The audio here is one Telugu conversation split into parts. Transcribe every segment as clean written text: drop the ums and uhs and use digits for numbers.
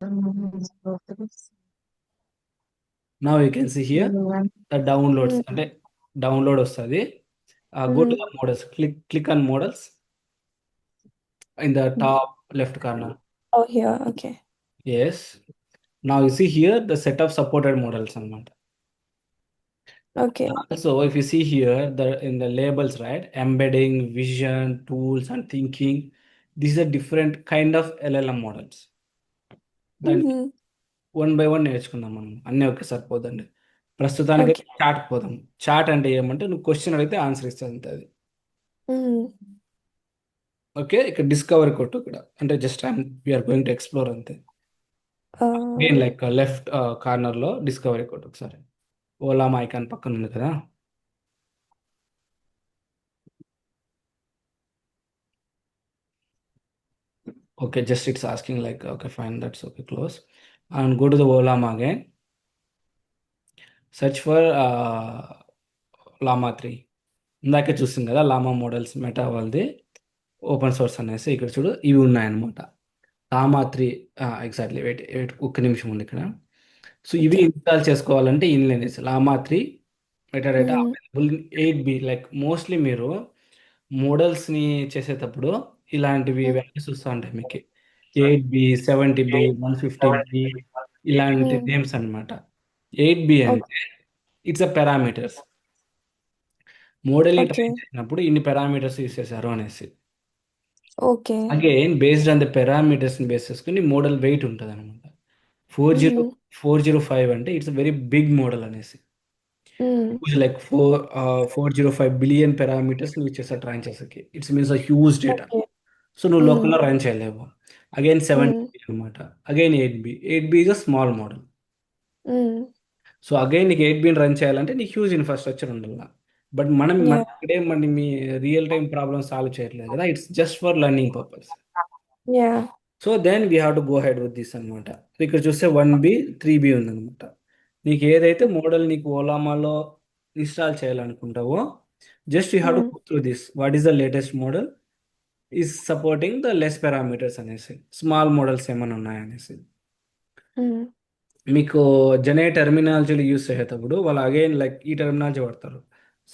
Now you can see here the downloads అంటే డౌన్లోడ్ వస్తుంది. Go to the models, click on models in the top left corner. Oh, here. Okay. Yes. Now you see here the set of supported models అన్నమాట. Okay. Also, if you see here the in the labels, right? Embedding, vision, tools, and thinking. These are different kind of LLM models. దాన్ని Mm-hmm. వన్ బై వన్ నేర్చుకుందాం మనం. అన్నీ ఒకేసారి పోదండి. ప్రస్తుతానికి Okay. చాట్ పోదాం. చాట్ అంటే ఏమంటే నువ్వు క్వశ్చన్ అడిగితే ఆన్సర్ ఇస్తుంది అంతే అది. Mm-hmm. ఓకే, ఇక్కడ డిస్కవర్ కొట్టు ఇక్కడ అంటే just we're going to explore అంతే. అగైన్ Uh, లైక్ లెఫ్ట్ కార్నర్లో డిస్కవరీ కొట్టు ఒకసారి. ఓలా ఐకాన్ పక్కన ఉంది కదా. Okay, just it's asking like, okay, fine, that's okay, close. And go to the Olama again. Search for Llama 3. ఇందాకే చూస్తుంది కదా లామా మోడల్స్ మెటా వాళ్ళది ఓపెన్ సోర్స్ అనేసి ఇక్కడ చూడు ఇవి ఉన్నాయన్నమాట. లామా 3 ఎగ్జాక్ట్లీ వెయిట్ వెయిట్ ఒక్క నిమిషం ఉంది ఇక్కడ. సో ఇవి okay. ఇన్స్టాల్ చేసుకోవాలంటే ఇన్లైనెస్ లామా 3 metadata Mm-hmm. Available 8B. Like mostly మీరు మోడల్స్ని చేసేటప్పుడు ఇలాంటివి వాల్యూస్ వస్తూ ఉంటాయి మీకు. 8B, 70B, 150B ఇలాంటి Mm-hmm. నేమ్స్ అన్నమాట. 8B Okay. అంటే ఇట్స్ అ పారామీటర్స్. మోడల్ని ట్రైన్ Okay. చేసినప్పుడు ఇన్ని పారామీటర్స్ యూస్ చేశారు అనేసి. Okay. Again based on the పారామీటర్స్ని బేస్ చేసుకుని మోడల్ వెయిట్ ఉంటుంది అనమాట. 40 Mm-hmm. 405 అంటే ఇట్స్ వెరీ బిగ్ మోడల్ అనేసి. Mm. Like 405 billion parameters use చేస్తారు ట్రైన్ చేసేకి. It's means a huge data. Okay. So నువ్వు Mm. లోకల్లో రన్ చేయలేవు. Again Mm. 70 అనమాట. Again 8B. 8B is a small model. Mm. So again నీకు 8Bని రన్ చేయాలంటే నీకు హ్యూజ్ ఇన్ఫ్రాస్ట్రక్చర్ ఉండాలి. బట్ మన Yeah. ఇక్కడే మన మీ రియల్ టైం ప్రాబ్లమ్ సాల్వ్ చేయట్లేదు కదా. It's just for learning purpose. Yeah. So then we have to go head with this అనమాట. ఇక్కడ చూస్తే 1B 3B ఉందన్నమాట. నీకు ఏదైతే మోడల్ నీకు ఓలామాలో ఇన్స్టాల్ చేయాలనుకుంటావో just you have to Mm. Go through this. What is the latest model is supporting the less parameters అనేసి, స్మాల్ మోడల్స్ ఏమైనా ఉన్నాయనేసి. Mm. మీకు జనే టెర్మినాలజీలు యూస్ చేసేటప్పుడు వాళ్ళు అగైన్ లైక్ ఈ టెర్మినాలజీ వాడతారు.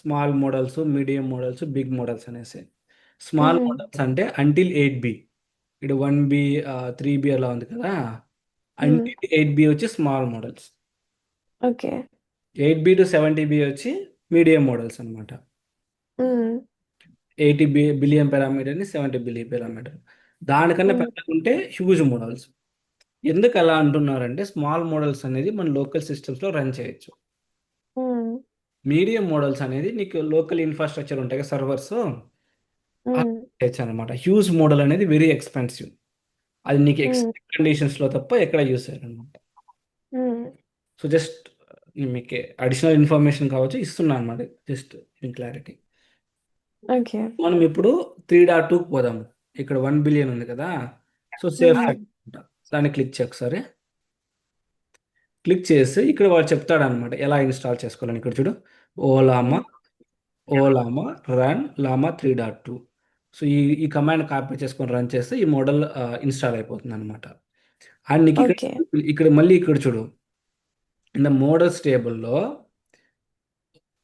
Small models, medium models, big models అనేసి. Small Mm. మోడల్స్ అంటే అంటిల్ 8B. ఇక్కడ 1B 3B అలా ఉంది కదా. Mm. అంటిల్ 8B వచ్చి small models. Okay. 8B to 70B వచ్చి మీడియం మోడల్స్ అనమాట. Mm. 80 బిలియన్ పారామీటర్ని 70 బిలియన్ పారామీటర్. దానికన్నా Mm. పెద్దకుంటే హ్యూజ్ మోడల్స్. ఎందుకు అలా అంటున్నారంటే స్మాల్ మోడల్స్ అనేది మన లోకల్ సిస్టమ్స్లో రన్ చేయొచ్చు. Mm. మీడియం మోడల్స్ అనేది నీకు లోకల్ ఇన్ఫ్రాస్ట్రక్చర్ ఉంటాయి కదా, సర్వర్స్ Mm. చేయొచ్చు అనమాట. హ్యూజ్ మోడల్ అనేది వెరీ ఎక్స్పెన్సివ్. అది నీకు Mm. కండిషన్స్లో తప్ప ఎక్కడ యూస్ చేయాలన్నమాట. Mm. సో జస్ట్ మీకు అడిషనల్ ఇన్ఫర్మేషన్ కావచ్చు ఇస్తున్నా అనమాట, జస్ట్ ఇన్ క్లారిటీ. Okay. మనం ఇప్పుడు 3.2కి పోదాము. ఇక్కడ 1 బిలియన్ ఉంది కదా. So safe Mm. సైట్ దాన్ని క్లిక్ చేయ ఒకసారి. క్లిక్ చేసి ఇక్కడ వాడు చెప్తాడు అనమాట ఎలా ఇన్స్టాల్ చేసుకోవాలని. ఇక్కడ చూడు, ఓలామా Mm. ఓలామా రన్ లామా 3.2. సో ఈ కమాండ్ కాపీ చేసుకొని రన్ చేస్తే ఈ మోడల్ ఇన్స్టాల్ అయిపోతుంది అనమాట. అండ్ నీకు ఇక్కడ Okay. ఇక్కడ మళ్ళీ ఇక్కడ చూడు, ఇన్ ద మోడల్స్ టేబుల్లో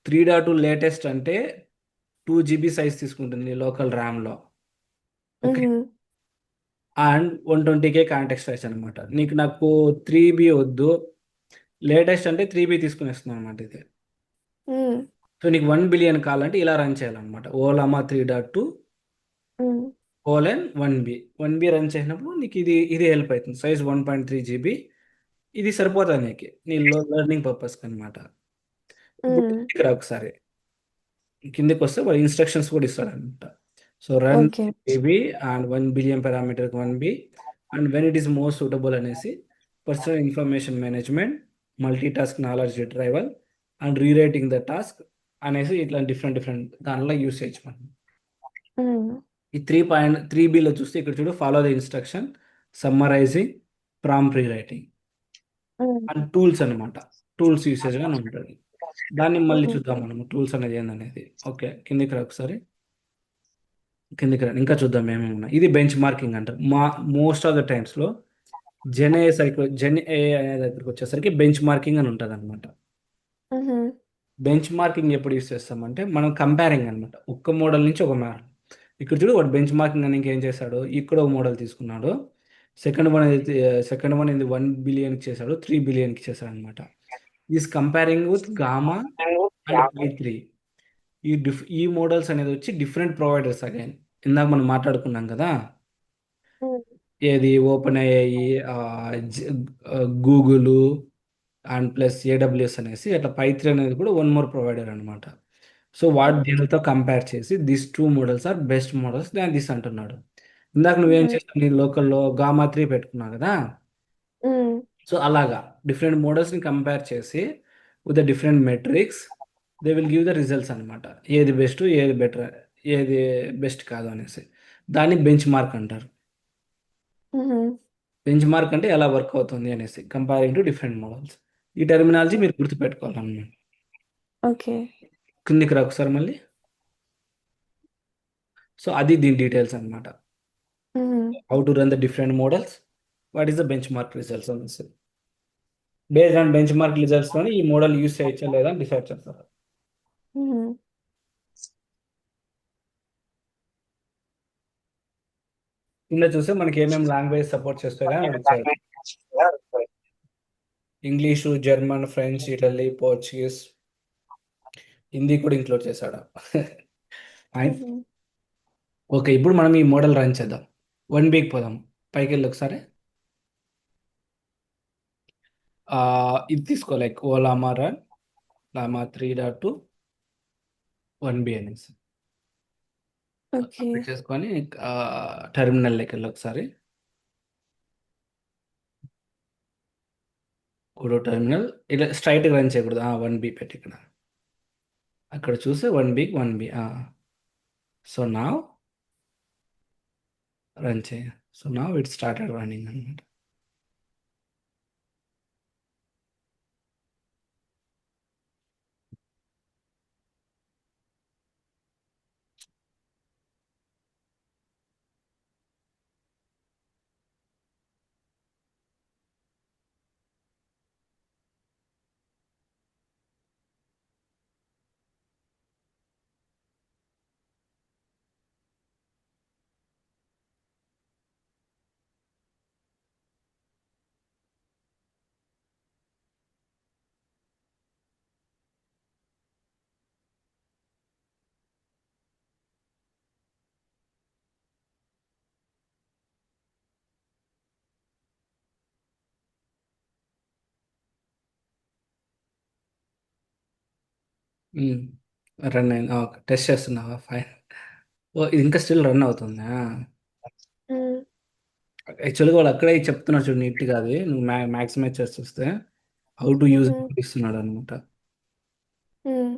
3.2 లేటెస్ట్ అంటే 2 GB సైజ్ తీసుకుంటుంది లోకల్ ర్యామ్లో. Okay. Mm-hmm. And 120K contact size అనమాట. నాకు 3B వద్దు, లేటెస్ట్ అంటే 3B తీసుకునేస్తున్నాను అనమాట ఇది. Mm. సో నీకు 1 బిలియన్ కావాలంటే ఇలా రన్ చేయాలన్నమాట. ఓలామా 3.2 Mm. :1B. 1B రన్ చేసినప్పుడు నీకు ఇది హెల్ప్ అవుతుంది. Size 1.3 GB. ఇది సరిపోతుంది నీకు నీ లెర్నింగ్ పర్పస్కి అనమాట. ఇప్పుడు Mm. ఇక్కడ ఒకసారి కిందకి వస్తే వాడు ఇన్స్ట్రక్షన్స్ కూడా ఇస్తాడనమాట. So run Okay. AB and 1 billion పారామీటర్కి 1B and when it is most suitable అనేసి personal information management, multi task knowledge retrieval and rewriting the task అనేసి ఇట్లా డిఫరెంట్ డిఫరెంట్ దానిలో యూస్ చేయొచ్చు మనం. Mm. ఈ 3.3Bలో చూస్తే ఇక్కడ చూడు, follow the instruction, summarising, prompt rewriting Mm. And tools అనమాట. టూల్స్ యూసేజ్ గానే ఉంటుంది. దాన్ని మళ్ళీ Mm. చూద్దాం మనం టూల్స్ అనేది ఏందనేది. ఓకే, కిందికి రా ఒకసారి. కిందికి రా ఇంకా చూద్దాం ఏమేమి ఉన్నాయి. ఇది బెంచ్ మార్కింగ్ అంటారు. మోస్ట్ ఆఫ్ ద టైమ్స్లో జెన్ ఏ అనే దగ్గరికి వచ్చేసరికి బెంచ్ మార్కింగ్ అని ఉంటుంది అనమాట. Mhm. బెంచ్ మార్కింగ్ ఎప్పుడు యూస్ చేస్తామంటే మనం కంపేరింగ్ అనమాట, ఒక్క మోడల్ నుంచి ఒక మోడల్. ఇక్కడ చూడు వాడు బెంచ్ మార్కింగ్ అని ఇంకేం చేశాడు, ఇక్కడ ఒక మోడల్ తీసుకున్నాడు. సెకండ్ వన్ ఇది 1 బిలియన్కి చేశాడు, 3 బిలియన్కి చేశాడు అనమాట. Is comparing with Gemma and Phi 3. ఈ మోడల్స్ అనేది వచ్చి డిఫరెంట్ ప్రొవైడర్స్ అగైన్. ఇందాక మనం మాట్లాడుకున్నాం కదా, Mm. ఏది ఓపెన్ అయ్యాయి, గూగుల్ అండ్ ప్లస్ ఏడబ్ల్యూఎస్ అనేసి అట్లా పై 3 అనేది కూడా వన్ మోర్ ప్రొవైడర్ అనమాట. సో వాడు Mm. దీనితో కంపేర్ చేసి this 2 models are best models దాని దిస్ అంటున్నాడు. ఇందాక నువ్వేం Mhm. చేస్తావు, నీ లోకల్లో గామా 3 పెట్టుకున్నావు కదా. Mm. సో అలాగా డిఫరెంట్ మోడల్స్ని కంపేర్ చేసి with the different metrics they will give the results అనమాట. ఏది బెస్ట్, ఏది బెటర్, ఏది బెస్ట్ కాదు అనేసి దాన్ని బెంచ్ మార్క్ అంటారు. Mhm. బెంచ్ మార్క్ అంటే ఎలా వర్క్ అవుతుంది అనేసి కంపేరింగ్ టు డిఫరెంట్ మోడల్స్. ఈ టెర్మినాలజీ మీరు గుర్తుపెట్టుకోవాలన్నమాట. Okay. కిందికి రా ఒకసారి మళ్ళీ. సో అది దీని డీటెయిల్స్ అనమాట. Mhm. How to run the different models, what is the bench mark results అనేసి. బేస్డ్ ఆన్ బెంచ్ మార్క్ రిజల్ట్స్లోని ఈ మోడల్ యూస్ చేయొచ్చా లేదా అని డిసైడ్ చేస్తారు. Mhm. కింద చూస్తే మనకి ఏమేమి లాంగ్వేజ్ సపోర్ట్ చేస్తాయో అని ఇచ్చారు. English, German, French, Italy, Portuguese, Hindi కూడా ఇంక్లూడ్ చేశాడు. ఫైన్. Mhm. ఓకే, ఇప్పుడు మనం ఈ మోడల్ రన్ చేద్దాం. 1 వీక్ పోదాం. పైకి వెళ్ళి ఒకసారి ఇది తీసుకో, లైక్ ఓ లామా రన్ లామా 3.2 1B అనేసి Okay. చేసుకొని టెర్మినల్లోకి వెళ్ళి ఒకసారి కూడా టెర్మినల్ ఇలా స్ట్రైట్గా రన్ చేయకూడదు. 1B పెట్టి ఇక్కడ అక్కడ చూస్తే 1B. సో నా రన్ చేయ. సో నా ఇట్ స్టార్టెడ్ రన్నింగ్ అనమాట. రన్ అయింది. ఓకే, టెస్ట్ చేస్తున్నావా? ఫైన్. ఓ ఇది ఇంకా స్టిల్ రన్ అవుతుందా? Mm. యాక్చువల్గా వాళ్ళు అక్కడే చెప్తున్నారు చూడు, నీట్గా అది నువ్వు మ్యాక్సిమైజ్ చేసి చూస్తే హౌ టు యూజ్ Mhm. ఇస్తున్నాడు అనమాట. Mm.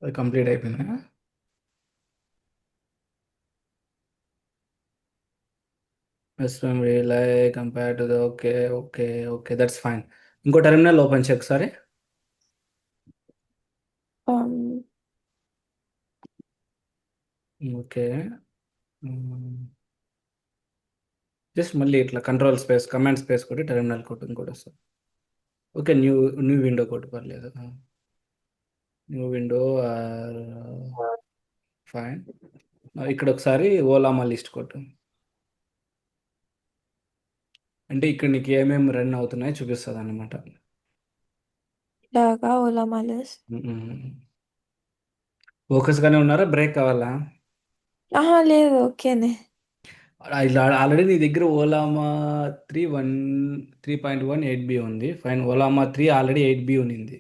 అది కంప్లీట్ అయిపోయిందా? Best memory like compare to the okay. Okay. Okay, that's fine. ఇంకో టెర్మినల్ ఓపెన్ చేయ ఒకసారి. Um. ఓకే. జస్ట్ మళ్ళీ ఇట్లా కంట్రోల్ స్పేస్ కమాండ్ స్పేస్ కొట్టి టెర్మినల్ కొట్టి ఇంకోటి వస్తుంది. ఓకే, న్యూ న్యూ విండో కొట్టి పర్లేదు. New window fine. ఇక్కడ ఒకసారి ఓలామా లిస్ట్ కొట్టు. అంటే ఇక్కడ నీకు ఏమేమి రన్ అవుతున్నాయో చూపిస్తుంది అనమాట. Daga Ola Malis. ఫోకస్గానే ఉన్నారా, బ్రేక్ కావాలా? ఆహా లేదు ఓకేనే. ఇలా ఆల్రెడీ నీ దగ్గర ఓలామా 3.1 8B ఉంది. ఫైన్. ఓలామా 3 ఆల్రెడీ 8B ఉన్నింది.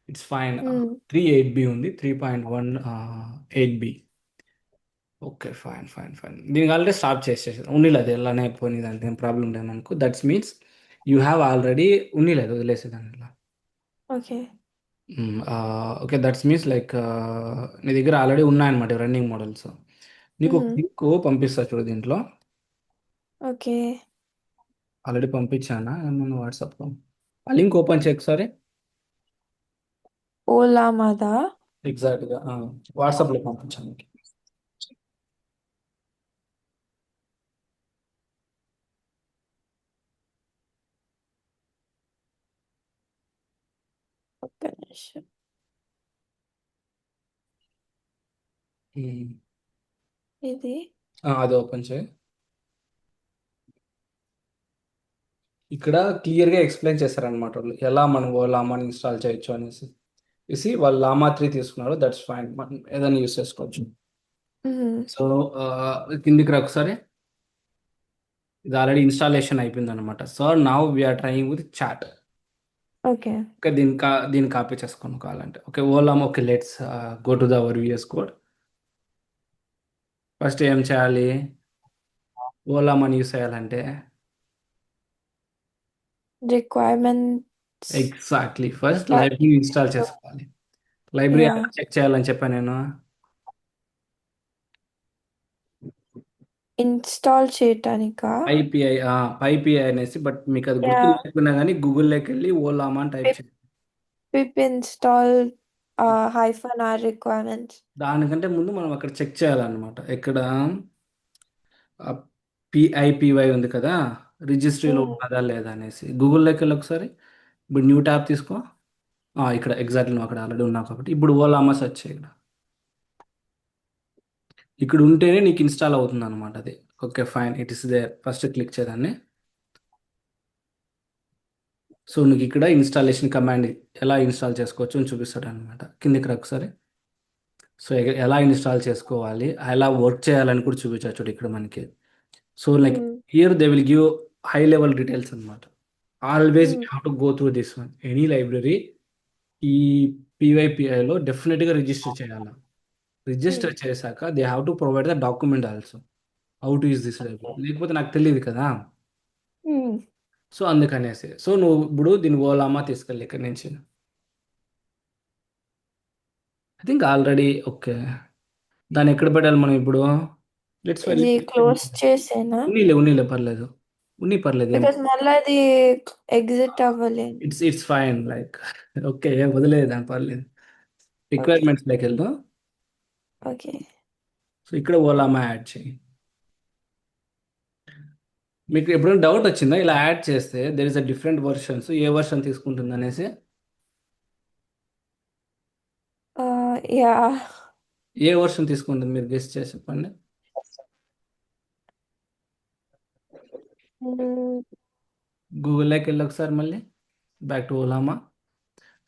It's fine. ఉమ్. 3 8B ఉంది, 3.1 8B. Okay. Fine. Fine. Fine. దీనికి ఆల్రెడీ స్టాప్ చేసేసాను. ఉన్నీలేదు ఇలానే పోనీ దాంట్లో ఏం ప్రాబ్లమ్ లేదనుకో. That's means you have already ఉన్నీలేదు వదిలేసేదాన్ని ఇలా. Okay. Okay. That's means like నీ దగ్గర ఆల్రెడీ ఉన్నాయన్నమాట రన్నింగ్ మోడల్స్. నీకు ఒక హుహు. లింక్ పంపిస్తా చూడు దీంట్లో. ఓకే. ఆల్రెడీ పంపించానా ఏమన్నా వాట్సాప్‌లో? ఆ లింక్ ఓపెన్ చెయ్యి ఒకసారి. ఓలా మాదా? ఎగ్జాక్ట్‌గా. వాట్సాప్‌లో పంపించాను నీకు. ఒక్క నిమిషం. హ్మ్. ఇది. అది ఓపెన్ చేయి. ఇక్కడ క్లియర్‌గా ఎక్స్‌ప్లెయిన్ చేశారనమాట వాళ్ళు. ఎలా మనం లామాని ఇన్‌స్టాల్ చేయొచ్చు అనేసి. వాళ్ళు లామా 3 తీసుకున్నారు. That's fine. మనం ఏదైనా యూజ్ చేసుకోవచ్చు. హుహు. సో, కిందికి రా ఒకసారి. ఇది ఆల్రెడీ ఇన్‌స్టాలేషన్ అయిపోయిందనమాట. So, now we are trying with chat. Okay. Okay. దీన్ని కాపీ చేసుకోను కావాలంటే. Okay. Ollama okay. Let's go to the our VS code. First ఏం చేయాలి? ఓలామాని యూజ్ చేయాలంటే requirements exactly first yeah! Library install చేసుకోవాలి. లైబ్రరీ ఎలా యాహ్! చెక్ చేయాలని చెప్పాను నేను? ఇన్‌స్టాల్ చేయటానికా? పైపిఐ పైపిఐ అనేసి బట్ మీకు అది గుర్తు యాహ్! లేకపోయినా కానీ గూగుల్‌లోకెళ్ళి ఓలామా అని టైప్ పిప్ చేయండి. పిప్ ఇన్‌స్టాల్ హైఫన్ ఆర్ రిక్వైర్మెంట్స్. దానికంటే ముందు మనం అక్కడ చెక్ చేయాలన్నమాట. ఎక్కడ పిఐపివై ఉంది కదా! రిజిస్ట్రీలో హ్మ్. ఉన్నదా లేదా అనేసి. గూగుల్‌లోకెళ్ళి ఒకసారి. ఇప్పుడు న్యూ ట్యాబ్ తీసుకో. ఇక్కడ ఎగ్జాక్ట్‌లీ నువ్వు అక్కడ ఆల్రెడీ ఉన్నావు కాబట్టి. ఇప్పుడు ఓలామా సెర్చ్ చేయి ఇక్కడ. ఇక్కడ ఉంటేనే నీకు ఇన్‌స్టాల్ అవుతుందన్నమాట అది. Okay. Fine. It is there. First click చేయదాన్ని. సో, నీకు ఇక్కడ ఇన్‌స్టాలేషన్ కమాండ్ ఎలా ఇన్‌స్టాల్ చేసుకోవచ్చు అని చూపిస్తాడన్నమాట. కిందకి రా ఒకసారి. సో, ఎలా ఇన్‌స్టాల్ చేసుకోవాలి, ఎలా వర్క్ చేయాలని కూడా చూపించాడు చూడు ఇక్కడ మనకి. సో, లైక్ హ్మ్. Here they will give high level details అన్నమాట. ఆల్వేస్ యూ హ్మ్. Have to go through this one. Any library ఈ పీవైపీఐలో డెఫినెట్‌గా రిజిస్టర్ చేయాలా. హ్మ్. రిజిస్టర్ చేశాక they have to provide the document also. How to use this library. లేకపోతే నాకు తెలీదు కదా! హ్మ్. సో, అందుకనేసి. సో, నువ్వు ఇప్పుడు దీన్ని ఓలామా తీసుకెళ్ళు ఇక్కడి నుంచి. I think already okay. దాన్ని ఎక్కడ పెట్టాలి మనం ఇప్పుడు? లెట్స్ ఫైల్ ఇది క్లోజ్ చేసేనా? ఉన్నీలే పర్లేదు. పర్లేదు ఏం బికాజ్ మళ్ళా అది ఎగ్జిట్ అవ్వలేను. It's fine like okay. వదిలేయి దాన్ని పర్లేదు. ఓకే. రిక్వైర్మెంట్స్‌లోకి వెళ్ళు. ఓకే. సో, ఇక్కడ ఓలామా యాడ్ చెయ్యి. మీకు ఎప్పుడైనా డౌట్ వచ్చిందా? ఇలా యాడ్ చేస్తే there is a different versions ఏ వెర్షన్ తీసుకుంటుందనేసి? యాహ్! ఏ వెర్షన్ తీసుకుంటుంది మీరు గెస్ చేసి చెప్పండి. హ్మ్. గూగుల్‌లోకి వెళ్లి ఒకసారి మళ్ళీ బ్యాక్ టు ఓలామా.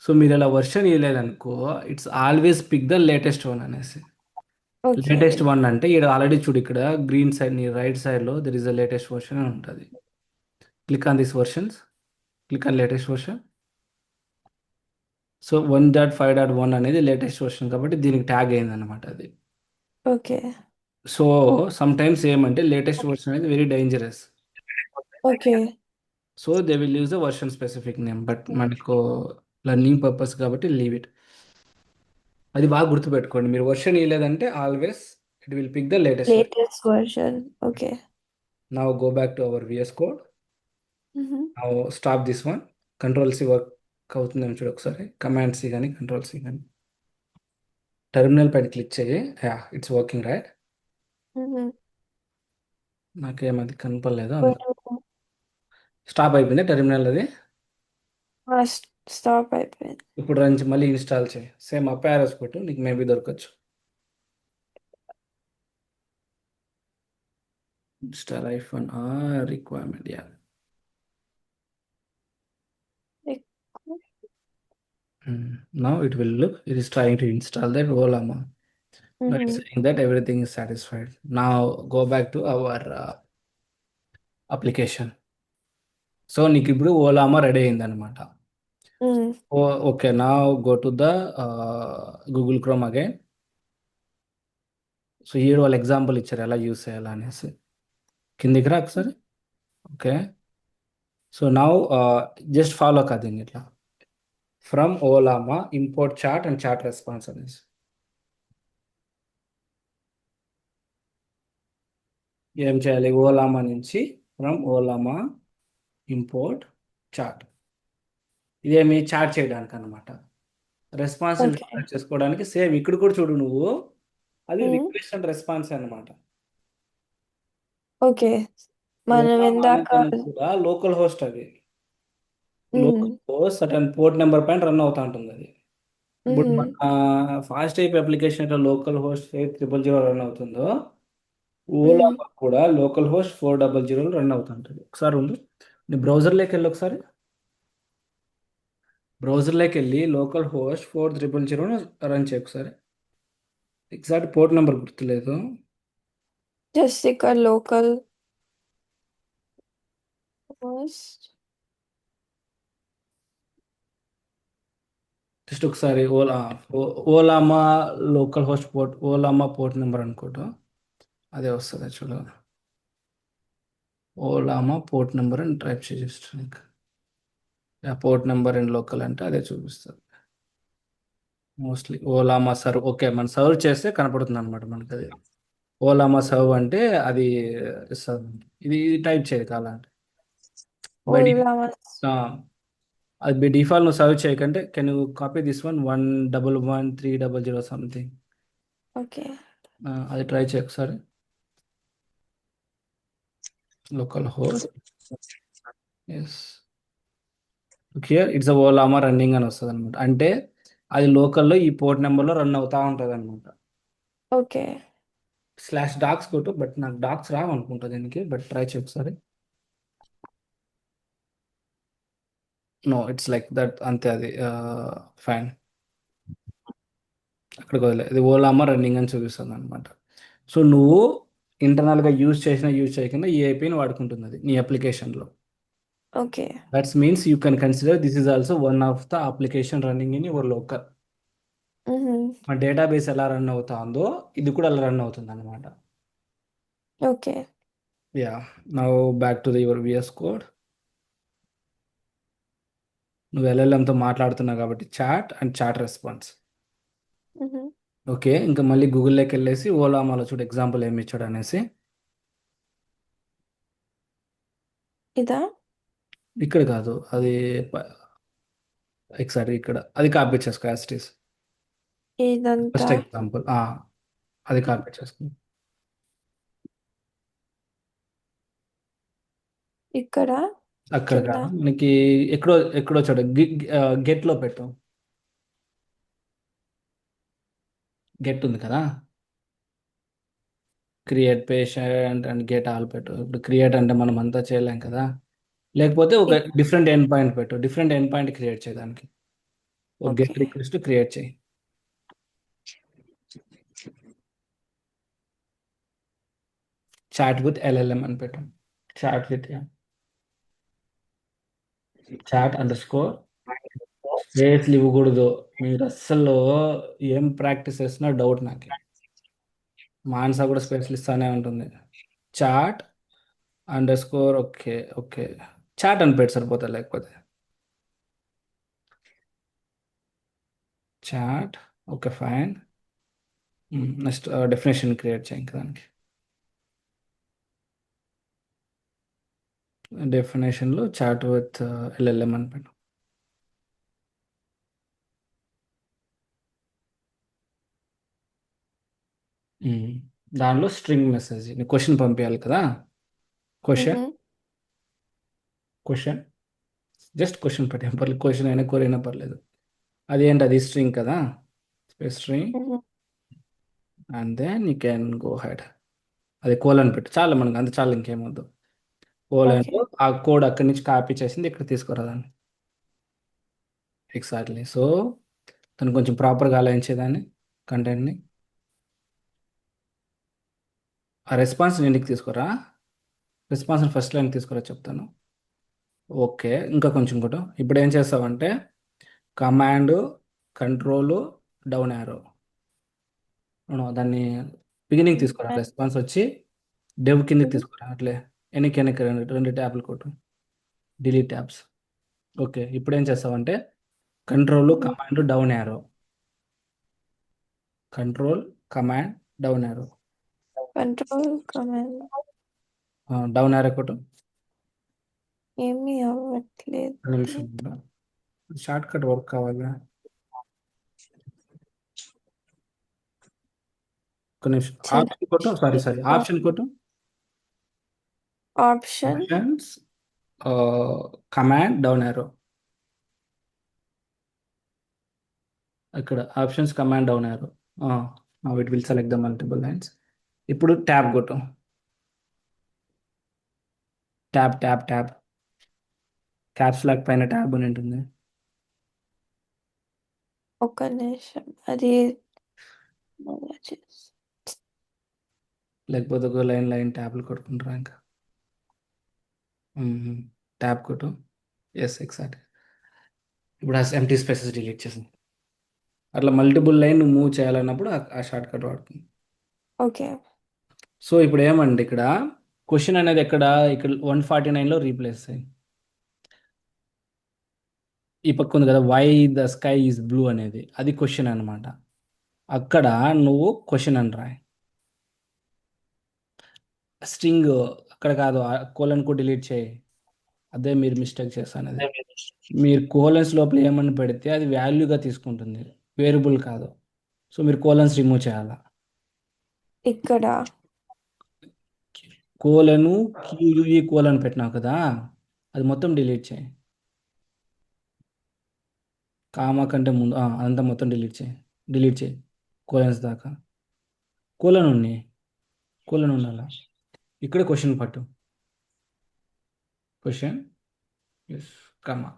సో, మీరు ఇలా వెర్షన్ ఇయలేదనుకో it's always pick the latest one అనేసి. ఓకే. లేటెస్ట్ వన్ అంటే ఈడ ఆల్రెడీ చూడు ఇక్కడ గ్రీన్ సైడ్ నీ రైట్ సైడ్‌లో there is the latest version అని ఉంటది. Click on this versions. Click on latest version. So, 1.5.1 అనేది లేటెస్ట్ వెర్షన్ కాబట్టి దీనికి ట్యాగ్ అయిందనమాట అది. ఓకే. సో, సమ్‌టైమ్స్ ఏమంటే లేటెస్ట్ వెర్షన్ అనేది very dangerous. Okay. So, they will use the version specific name. But మనకు లెర్నింగ్ పర్పస్ కాబట్టి లీవ్ ఇట్. అది బాగా గుర్తుపెట్టుకోండి. మీరు వెర్షన్ ఇయలేదంటే always it will pick the latest version. Latest version. Okay. Now go back to our VS code. హుహు. Now stop this one. Control C work అవుతుందేమో చూడు ఒకసారి. కమాండ్ సి గాని, కంట్రోల్ సి గాని. టెర్మినల్ పైన క్లిక్ చేయి. It's working right. హుహు. నాకేమది కనపడలేదు. కొంచెం స్టాప్ అయిపోయిందా టెర్మినల్ అది? ఆ! స్టాప్ అయిపోయింది. ఇప్పుడు నుంచి మళ్ళీ ఇన్‌స్టాల్ చేయి. సేమ్ అప్ యారోస్ కొట్టు. నీకు మేబీ దొరకచ్చు. ఇన్‌స్టాల్ ఐఫోన్ రిక్వైర్మెంట్ ఎక్కువ. Now it will look. It is trying to install that Olama. Now హుహు. it's saying that everything is satisfied. Now go back to our application. So నీకు ఇప్పుడు ఓలామా రెడీ అయిందనమాట. హ్మ్. Okay. Now go to the Google chrome again. So ఈడు వాళ్ళు ఎగ్జాంపుల్ ఇచ్చారు ఎలా యూస్ చేయాలా అనేసి. కిందికి రా ఒకసారి. Okay. So now just follow కాదు దీన్ని ఇట్లా. From Ollama import chat and chat response అనేసి. ఏం చేయాలి? ఓలామా నుంచి ఫ్రమ్ ఓలామా ఇంపోర్ట్ చాట్. ఇదేమి చాట్ చేయడానికి అనమాట. Response okay. చేసుకోవడానికి సేమ్ ఇక్కడ కూడా చూడు నువ్వు, అది ఉమ్, రిక్వెస్ట్ అండ్ రెస్పాన్స్ అనమాట. ఓకే. మనం ఓలామా ఇందాక అనేది కూడా లోకల్ హోస్ట్ అది. Um, local host certain port number పైన రన్ అవుతా ఉంటుంది అది. ఇప్పుడు ఉమ్, మన ఫాస్ట్ టైప్ అప్లికేషన్ ఇట్లా లోకల్ హోస్ట్ 3000 రన్ అవుతుందో, ఓలా ఉమ్, కూడా లోకల్ హోస్ట్ 400 రన్ అవుతుంటుంది. ఒకసారి ఉంది, నీ బ్రౌజర్లోకి వెళ్ళి ఒకసారి. బ్రౌజర్లోకి వెళ్ళి లోకల్ హోస్ట్ 4000 రన్ చేయ ఒకసారి. ఎగ్జాక్ట్ పోర్ట్ నెంబర్ గుర్తులేదు. జస్ట్ ఇక్కడ లోకల్ హోస్ట్. జస్ట్ ఒకసారి Ollama local host port, Ollama port number అనుకోవటం అదే వస్తుంది చూడు. ఓలామా పోర్ట్ నెంబర్ అని టైప్ చేసేస్తాను. పోర్ట్ నెంబర్ అండ్ లోకల్ అంటే అదే చూపిస్తుంది మోస్ట్లీ. ఓలామా సర్వ్, ఓకే, మనం సర్వ్ చేస్తే కనపడుతుంది అనమాట మనకి అది. ఓలామా సర్వ్ అంటే అది ఇస్తుంది. ఇది టైప్ చేయదు కావాలంటే. బై ఓలా అది బై డిఫాల్ట్ నువ్వు సర్వ్ చేయకంటే can you copy this 1111300 something. Okay. అది ట్రై చేయ ఒకసారి. Local host, yes, here it's Ollama running అని వస్తుంది అనమాట. అంటే అది లోకల్లో ఈ పోర్ట్ నెంబర్లో రన్ అవుతా ఉంటుంది అనమాట. ఓకే. స్లాష్ డాక్స్ కొట్టు, బట్ నాకు డాక్స్ రావనుకుంటా దీనికి, బట్ ట్రై చేయ ఒకసారి. నో, ఇట్స్ లైక్ దట్ అంతే అది. ఫైన్, అక్కడికి వదిలే, ఇది ఓలామా రన్నింగ్ అని చూపిస్తుంది అనమాట. సో నువ్వు ఇంటర్నల్గా యూజ్ చేసినా యూజ్ చేయకుండా ఈ ఏపీని వాడుకుంటుంది అది నీ అప్లికేషన్లో. Okay. That's means you can consider this is also one of the application running in your local. ఉహుం, మన డేటాబేస్ ఎలా రన్ అవుతుందో ఇది కూడా అలా రన్ అవుతుంది అనమాట. Okay. Ya. Now back to the your VS code. నువ్వు ఎల్ఎల్ఎంతో మాట్లాడుతున్నావు కాబట్టి చాట్ అండ్ చాట్ రెస్పాన్స్. ఉహుం, ఓకే, ఇంకా మళ్ళీ గూగుల్లోకి వెళ్ళేసి ఓలామాలో చూడు ఎగ్జాంపుల్ ఏమి ఇచ్చాడు అనేసి. ఇదా? ఇక్కడ కాదు అది, ఒకసారి ఇక్కడ అది కాపీ చేసుకో యాజ్ ఇట్ ఈస్. ఇదంతా ఫస్ట్ ఎగ్జాంపుల్ అది కాపీ చేసుకో. ఇక్కడ అక్కడ కింద. కాదు మనకి, ఎక్కడో ఎక్కడో చోట గెట్లో పెట్టు. గెట్ ఉంది కదా, create patient and get all పెట్టు. ఇప్పుడు క్రియేట్ అంటే మనం అంతా చేయలేం కదా, లేకపోతే ఒక ఇక్- డిఫరెంట్ ఎండ్ పాయింట్ పెట్టు. డిఫరెంట్ ఎండ్ పాయింట్ క్రియేట్ చేయడానికి ఒక ఓకే. గెట్ రిక్వెస్ట్ క్రియేట్ చేయి. చాట్ విత్ ఎల్ఎల్ఎం అని పెట్టు. Chat with chat underscore స్పేస్లు ఇవ్వకూడదు. మీరు అస్సలు ఏం ప్రాక్టీస్ చేస్తున్నా డౌట్ నాకు. మానస కూడా స్పేస్లు ఇస్తానే ఉంటుంది. Chat underscore, okay okay, chat అని పెట్టి సరిపోతుంది లేకపోతే. Chat, okay fine. Next definition create చేయండి దానికి. డెఫినేషన్లో చాట్ విత్ ఎల్ఎల్ఎం అని పెట్టు. మ్మ్. దానిలో స్ట్రింగ్ మెసేజ్ నీ క్వశ్చన్ పంపించాలి కదా. క్వశ్చన్, ఉహుం, క్వశ్చన్, జస్ట్ క్వశ్చన్ పెట్టాం పర్లేదు, క్వశ్చన్ అయినా క్వరీ అయినా పర్లేదు. అదేంటి అది స్ట్రింగ్ కదా, స్పేస్ స్ట్రింగ్. ఉహుం, and then you can go ahead. అది కోలన్ పెట్టు చాలు, మనకు అంత చాలు, ఇంకేమొద్దు. Colon, okay. ఆ కోడ్ అక్కడి నుంచి కాపీ చేసింది ఇక్కడ తీసుకురాదాన్ని. ఎగ్జాక్ట్లీ. సో తను కొంచెం ప్రాపర్గా అలైన్ కంటెంట్ని. ఆ రెస్పాన్స్ ఇంటికి తీసుకురా. రెస్పాన్స్ని ఫస్ట్ లైన్ తీసుకురా చెప్తాను. ఓకే, ఇంకా కొంచెం కూడా. ఇప్పుడు ఏం చేస్తావంటే కమాండ్ కంట్రోల్ డౌన్ యారో, దాన్ని బిగినింగ్ తీసుకురా రెస్పాన్స్ వచ్చి డెవ్ కిందకి తీసుకురా అట్లే వెనక్కి రెండు రెండు ట్యాబ్లు కొట్టు డిలీట్ ట్యాబ్స్. ఓకే, ఇప్పుడు ఏం చేస్తావంటే control command down arrow, control command down arrow, control command down arrow కొట్టు. ఏమీ అవ్వట్లేదు. ఒక నిమిషం, షార్ట్ కట్ వర్క్ కావాలా? ఒక నిమిషం, సరే. ఆప్షన్ కొట్టు. సారీ ఆప్షన్ కొట్టు. Option options command down arrow, ఇక్కడ options command down arrow. It will select the multiple lines. ఇప్పుడు ట్యాబ్ కొట్టు. Tab tab tab caps lock పైన ట్యాబ్ అని ఉంటుంది. ఒక నిమిషం అది మళ్ళా చేస్తా. లేకపోతే ఒక లైన్ లైన్ ట్యాబ్లు కొట్టుకుంటారా ఇంకా. ట్యాబ్ కొట్టు. Yes exact. ఇప్పుడు ఎంటీ స్పేసెస్ డిలీట్ చేసింది. అట్లా మల్టిపుల్ లైన్ నువ్వు మూవ్ చేయాలన్నప్పుడు ఆ షార్ట్ కట్ వాడుతుంది. ఓకే. సో ఇప్పుడు ఏమండి ఇక్కడ క్వశ్చన్ అనేది ఇక్కడ 149లో రీప్లేస్ అయ్యి ఈ పక్క ఉంది కదా, why the sky is blue అనేది, అది క్వశ్చన్ అనమాట. అక్కడ నువ్వు క్వశ్చన్ అని రాయి. స్ట్రింగ్ అక్కడ కాదు, కోలన్ కు డిలీట్ చేయి. అదే మీరు మిస్టేక్ చేస్తానది. మీరు కోలన్స్ లోపల ఏమని పెడితే అది వాల్యూగా తీసుకుంటుంది, వేరియబుల్ కాదు. సో మీరు కోలన్స్ రిమూవ్ చేయాలా. ఇక్కడ కోలను క్యూయుఈ కోలన్ పెట్టినావు కదా, అది మొత్తం డిలీట్ చేయి. కామా కంటే ముందు అదంతా మొత్తం డిలీట్ చేయి కోలన్స్ దాకా. కోలన్ ఉన్నాయి, కోలన్ ఉండాలా. ఇక్కడ క్వశ్చన్ పట్టు, question yes comma.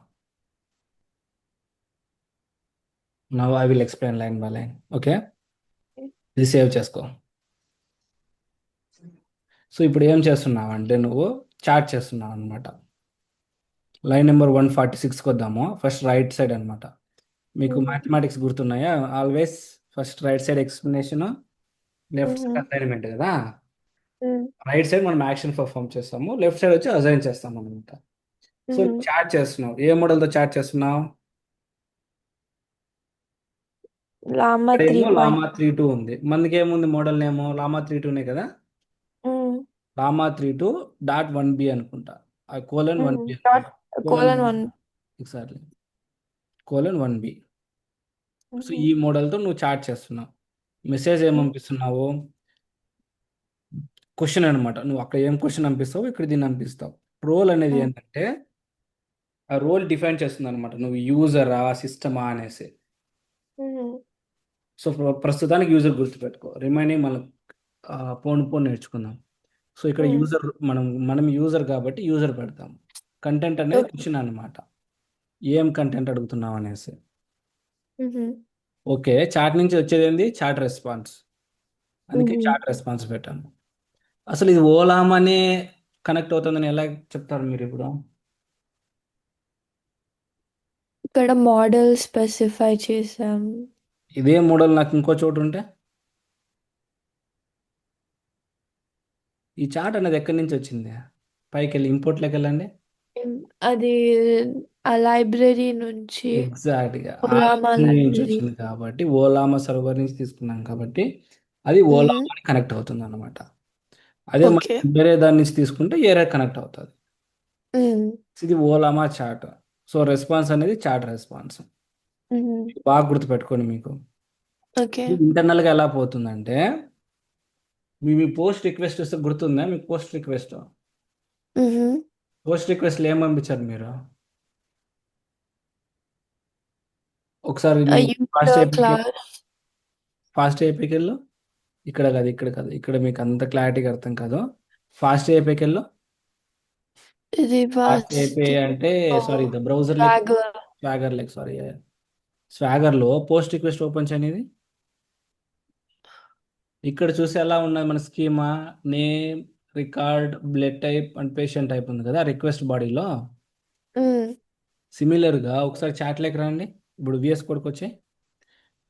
Now I will explain line by line. Okay, ఇది సేవ్ చేసుకో. సో ఇప్పుడు ఏం చేస్తున్నావు అంటే నువ్వు చార్ట్ చేస్తున్నావు అనమాట. లైన్ నెంబర్ 146కి వద్దాము. ఫస్ట్ రైట్ సైడ్ అనమాట. మీకు మ్యాథమెటిక్స్ గుర్తున్నాయా? Always first right side explanation, left side assignment కదా. రైట్ సైడ్ మనం యాక్షన్ పర్ఫామ్ చేస్తాము, లెఫ్ట్ సైడ్ వచ్చి అసైన్ చేస్తాం అనమాట. సో చార్ట్ చేస్తున్నావు, ఏ మోడల్తో చార్ట్ చేస్తున్నావు? లామా ఇక్కడేమో లామా 3.2 ఉంది, మనకి ఏముంది మోడల్ నేమో లామా 3.2నే కదా. లామా 3.2 డాట్ 1b అనుకుంటా, ఆ colon 1b colon 1 exactly colon 1b. So ఈ మోడల్తో నువ్వు చార్ట్ చేస్తున్నావు. మెసేజ్ ఏం పంపిస్తున్నావు? క్వశ్చన్ అనమాట. నువ్వు అక్కడ ఏం క్వశ్చన్ పంపిస్తావు, ఇక్కడ దీన్ని పంపిస్తావు. రోల్ అనేది ఏంటంటే ఆ రోల్ డిఫైన్ చేస్తుంది అనమాట, నువ్వు యూజరా సిస్టమా అనేసి. సో ప్రస్తుతానికి యూజర్ గుర్తుపెట్టుకో, రిమైనింగ్ మనం పోను నేర్చుకుందాం. సో ఇక్కడ యూజర్ మనం యూజర్ కాబట్టి యూజర్ పెడతాం. కంటెంట్ అనేది క్వశ్చన్ అనమాట, ఏం కంటెంట్ అడుగుతున్నావు అనేసి. ఓకే, చాట్ నుంచి వచ్చేది ఏంది? Chat response. అందుకే చాట్ రెస్పాన్స్ పెట్టాము. అసలు ఇది ఓలామానే కనెక్ట్ అవుతుందని ఎలా చెప్తారు మీరు ఇప్పుడు? ఇక్కడ మోడల్ స్పెసిఫై చేసాం. ఇదే మోడల్ నాకు ఇంకో చోటు ఉంటే, ఈ చార్ట్ అనేది ఎక్కడి నుంచి వచ్చింది? పైకి వెళ్ళి ఇంపోర్ట్లోకి వెళ్ళండి. అది ఆ లైబ్రరీ నుంచి ఎగ్జాక్ట్గా ఓలామా నుంచి లైబ్రరీ. వచ్చింది కాబట్టి, ఓలామా సర్వర్ నుంచి తీసుకున్నాం కాబట్టి అది ఓలామాని కనెక్ట్ అవుతుంది అనమాట. అదే మనం ఓకే. వేరే దాని నుంచి తీసుకుంటే ఏరే కనెక్ట్ అవుతుంది. ఇది ఓలామా చాట్. సో రెస్పాన్స్ అనేది చాట్ రెస్పాన్స్. బాగా గుర్తుపెట్టుకోండి మీకు. ఓకే. ఇంటర్నల్గా ఎలా పోతుందంటే, మీ పోస్ట్ రిక్వెస్ట్ వస్తే గుర్తుందా మీకు? పోస్ట్ రిక్వెస్ట్లో ఏం పంపించారు మీరు? ఒకసారి ఫాస్ట్ ఏపీకెళ్ళు. ఇక్కడ కాదు, ఇక్కడ కాదు, ఇక్కడ మీకు అంత క్లారిటీగా అర్థం కాదు. ఫాస్ట్ ఏపీకెళ్ళు. ఇది ఫాస్ట్ ఏపీ అంటే సారీ ద బ్రౌజర్ స్వాగర్ లెక్ సారీ స్వాగర్లో పోస్ట్ రిక్వెస్ట్ ఓపెన్ చేయనిది. ఇక్కడ చూసి ఎలా ఉన్నది మన schema? Name, record, blood type and patient type ఉంది కదా రిక్వెస్ట్ బాడీలో. సిమిలర్గా ఒకసారి చాట్లోకి రండి. ఇప్పుడు విఎస్ కోడ్కి వచ్చాయి.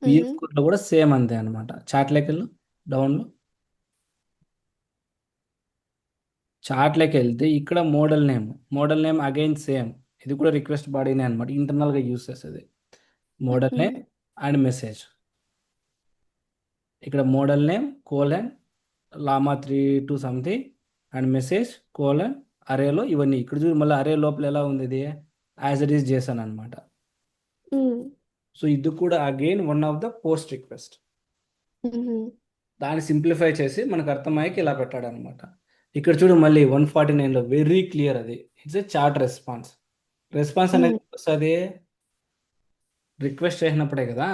విఎస్ కోడ్లో కూడా సేమ్ అంతే అనమాట. చాట్లోకి వెళ్ళు, డౌన్లో చార్ట్లోకి వెళ్తే ఇక్కడ మోడల్ నేమ్ అగైన్ సేమ్. ఇది కూడా రిక్వెస్ట్ బాడీనే అనమాట, ఇంటర్నల్గా యూస్ చేసేది. Model name and message. ఇక్కడ model name colon Llama 32 something and message colon అరేలో ఇవన్నీ. ఇక్కడ చూడు మళ్ళీ అరే లోపల ఎలా ఉంది, ఇది యాజ్ ఇట్ ఈస్ చేశాను అనమాట. సో ఇది కూడా again one of the post request. దాన్ని సింప్లిఫై చేసి మనకు అర్థమయ్యేకి ఇలా పెట్టాడు అనమాట. ఇక్కడ చూడు మళ్ళీ 149లో వెరీ క్లియర్, అది it's a chart response. Response అనేది వస్తుంది రిక్వెస్ట్ చేసినప్పుడే కదా.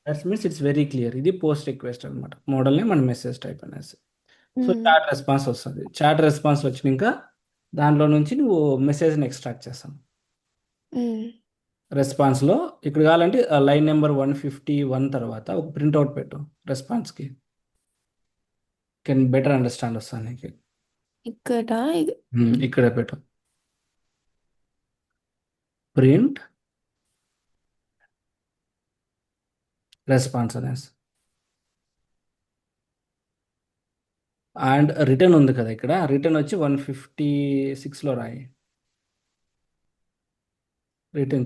That means it's very clear, ఇది పోస్ట్ రిక్వెస్ట్ అనమాట. మోడల్ని మన మెసేజ్ టైప్ అనేసి. సో చాట్ రెస్పాన్స్ వస్తుంది. చాట్ రెస్పాన్స్ వచ్చినాక దాంట్లో నుంచి నువ్వు మెసేజ్ని ఎక్స్ట్రాక్ట్ చేస్తాను రెస్పాన్స్లో. ఇక్కడ కావాలంటే లైన్ నెంబర్ 151 తర్వాత ఒక ప్రింట్అవుట్ పెట్టు రెస్పాన్స్కి. కెన్ బెటర్ అండర్స్టాండ్ వస్తాను నీకు. ఇక్కడ ఇక్కడ పెట్టు ప్రింట్ రెస్పాన్స్ అనేసి. అండ్ రిటర్న్ ఉంది కదా, ఇక్కడ రిటర్న్ వచ్చి 156లో రాయి. రిటర్న్